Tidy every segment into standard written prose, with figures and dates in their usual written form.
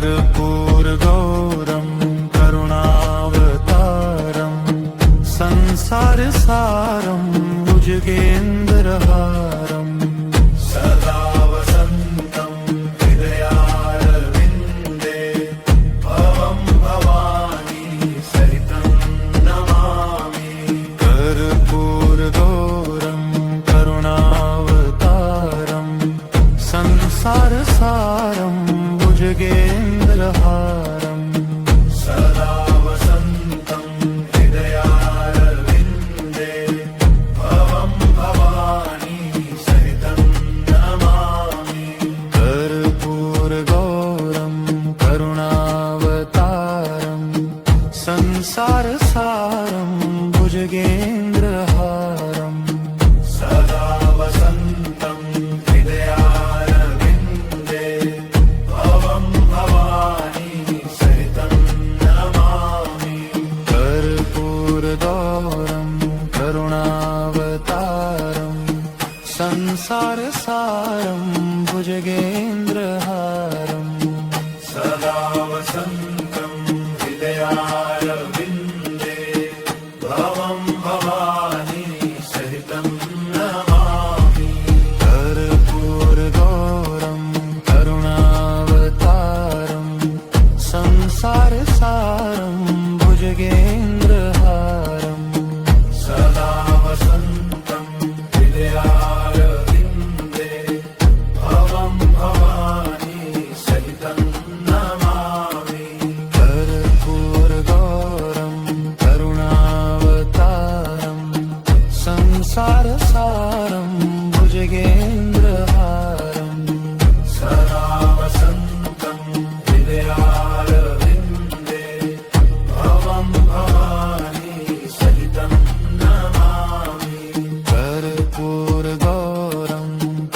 कर्पूरगौरं करुणावतारं संसारसारं भुजगेन्द्रहारं सदा वसन्तं हृदयारविन्दे भवं भवानी सहितं नमामि। कर्पूरगौरं करुणावतारं संसारसारं भुजगेन्द्रहारं सदा वसन्तं हृदयारविन्दे भवं भवानी सहितं नमामि। कर्पूरगौरं करुणावतारं संसारसारं भुजगेन्द्रहारं सदा वसन्तं हृदयारविन्दे भवं भवानी सहितं नमामि। कर्पूरगौरं करुणावतारं संसारसारं भुजगेन्द्रहारं सदा वसन्तं हृदयारविन्दे भवं भवानी सहितं नमामि। कर्पूरगौरं करुणावतारं संसारसारं भुजगेन्द्रहारं सदा वसन्तं हृदयारविन्दे भवं भवानी सहितं नमामि। कर्पूरगौरं करुणावतारं संसारसारं भुजगेन्द्रहारं सदा वसन्तं हृदयारविन्दे भवं भवानी सहितं नमामि। कर्पूरगौरं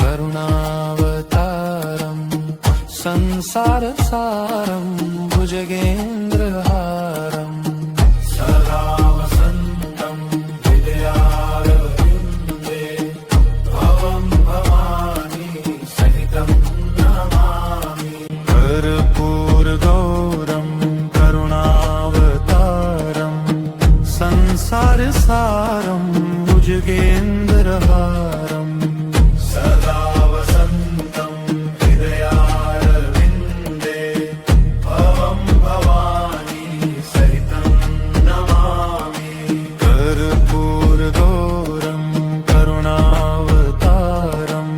करुणावतारं संसारसारं भुजगेन्द्रहारं सदा वसन्तं हृदयारविन्दे भवं भवानी सहितं नमामि। कर्पूरगौरं करुणावतारं संसारसारं भुजगेन्द्रहारं सदा वसन्तं हृदयारविन्दे भवं भवानी सहितं नमामि। कर्पूरगौरं करुणावतारं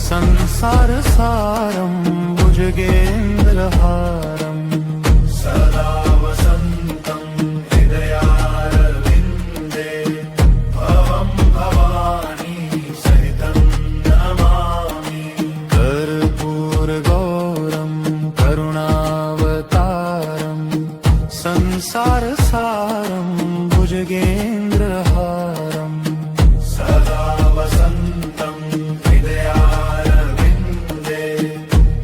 संसारसारं भुजगेन्द्रहारं सदा वसन्तं हृदयारविन्दे भवं भवानी सहितं नमामि। कर्पूरगौरं करुणावतारं संसारसारं भुजगेन्द्रहारं सदा वसन्तं हृदयारविन्दे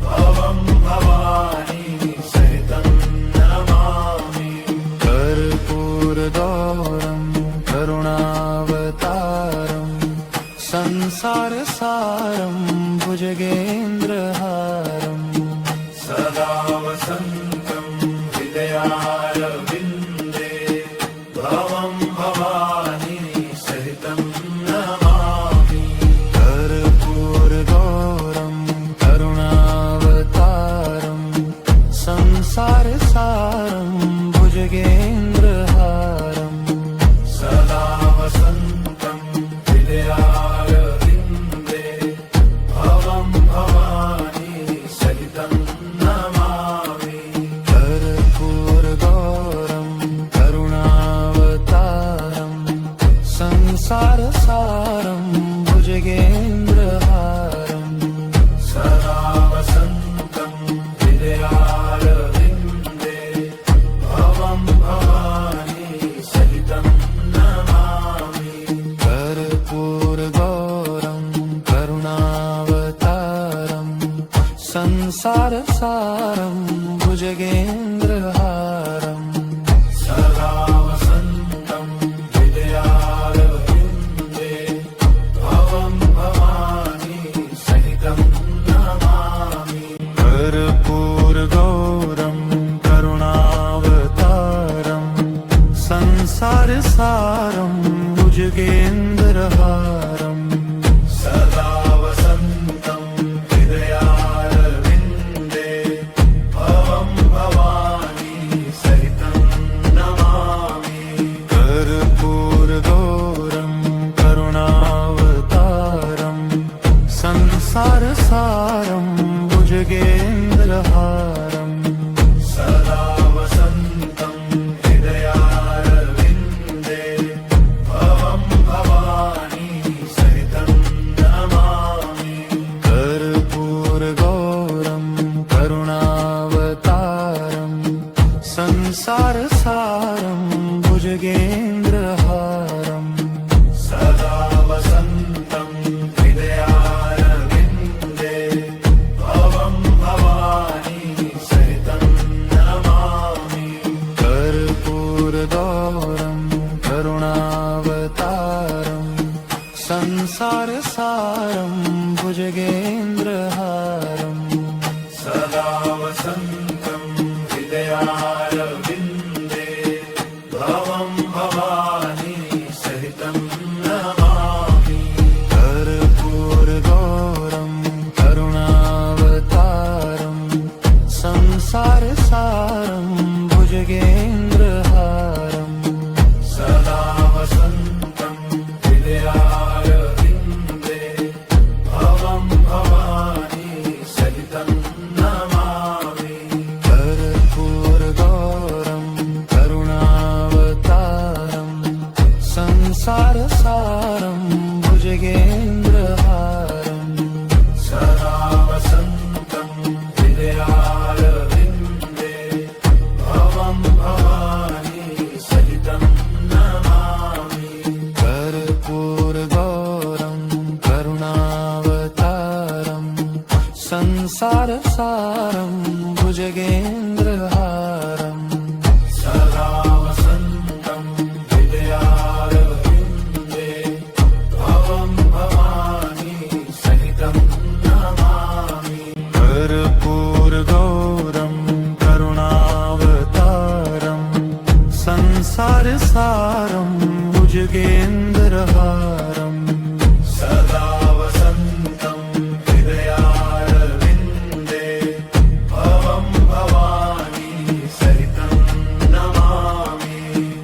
भवं भवानी सहितं नमामि। कर्पूरगौरं करुणावतारं संसारसारं भुजगेन्द्रहारं सदा वसन्तं हृदयारविन्दे भवं भवानी सहितं नमामि। कर्पूरगौरं करुणावतारं संसारसारं भुजगेन्द्रहारं सदा वसन्तं हृदयारविन्दे भवं भवानी सहितं नमामि। कर्पूरगौरं करुणावतारं संसारसारं भुजगेन्द्रहारं सदा वसन्तं हृदयारविन्दे भवं भवानी सहितं नमामि। कर्पूरगौरं करुणावतारं संसारसारं भुजगेन्द्रहारं सदा वसन्तं हृदयारविन्दे भवं भवानी सहितं नमामि। कर्पूरगौरं वसन्तं हृदयारविन्दे भवं भवानी सहितं नमामि कर्पूरगौरं करुणावतारं संसारसारं भुजगेन्द्रहारं सदा वसन्तं हृदयारविन्दे भवं भवानी सहितं नमामि कर्पूरगौरं करुणावतारं संसारसारं भुजगेन्द्रहारं सदा वसन्तं हृदयारविन्दे भवं भवानी सहितं नमामि कर्पूरगौरं करुणावतारं संसारसारं भुजगेन्द्रहारं सदा वसन्तं हृदयारविन्दे भवं भवानी सहितं नमामि कर्पूरगौरं करुणावतारं संसारसारं भुजगेन्द्रहारं सदा वसन्तं हृदयारविन्दे भवं भवानी सहितं नमामि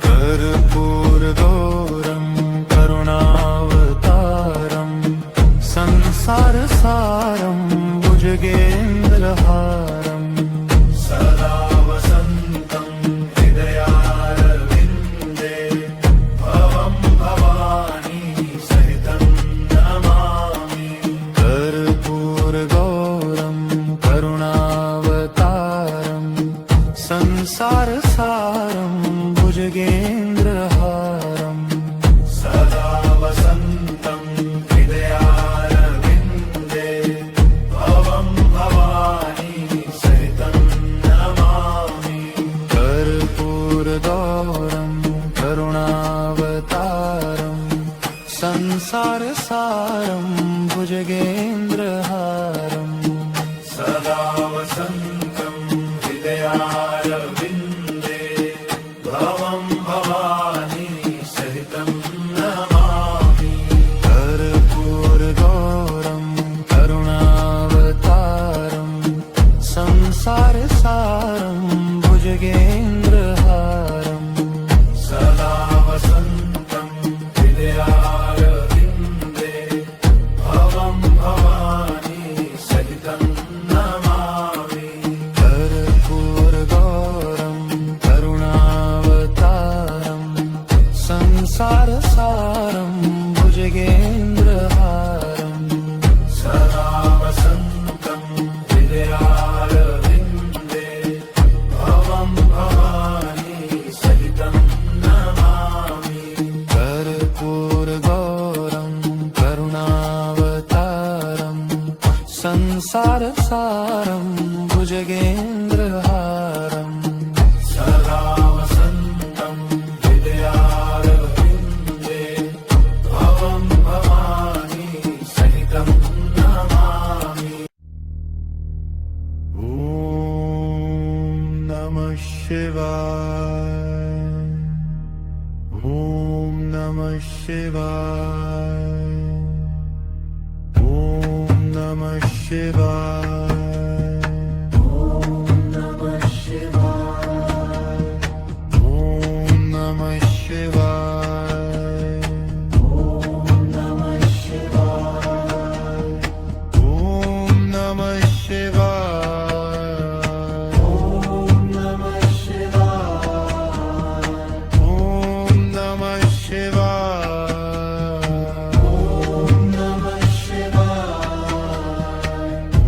कर्पूरगौरं करुणावतारं संसारसारं भुजगेन्द्रहारं सदा वसन्तं हृदयारविन्दे भवं भवानी सहितं नमामि कर्पूरगौरं करुणावतारं संसारसारं भुजगेन्द्रहारं सदा वसन्तं हृदयारविन्दे भवं भवानी सहितं नमामि कर्पूरगौरं करुणावतारं संसारसारं भुजगेन्द्रहारं सदा वसन्तं हृदयारविन्दे भवं भवानी सहितं नमामि कर्पूरगौरं करुणावतारं संसारसारं भुजगेन्द्रहारं सदा वसन्तं हृदयारविन्दे भवं भवानी सहितं नमामि कर्पूरगौरं करुणावतारं संसारसारं भुजगेन्द्रहारं सदा वसन्तं हृदयारविन्दे भवं भवानी सहितं नमामि कर्पूरगौरं करुणावतारं संसारसारं भुजगेन्द्रहारं सदा वसन्तं हृदयारविन्दे भवं भवानी सहितं नमामि ॐ नमः शिवाय ॐ नमः शिवाय ॐ नमः शिवाय ॐ नमः शिवाय ॐ नमः शिवाय ॐ नमः शिवाय ॐ नमः शिवाय ॐ नमः शिवाय ॐ नमः शिवाय ॐ नमः शिवाय ॐ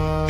Shivaya.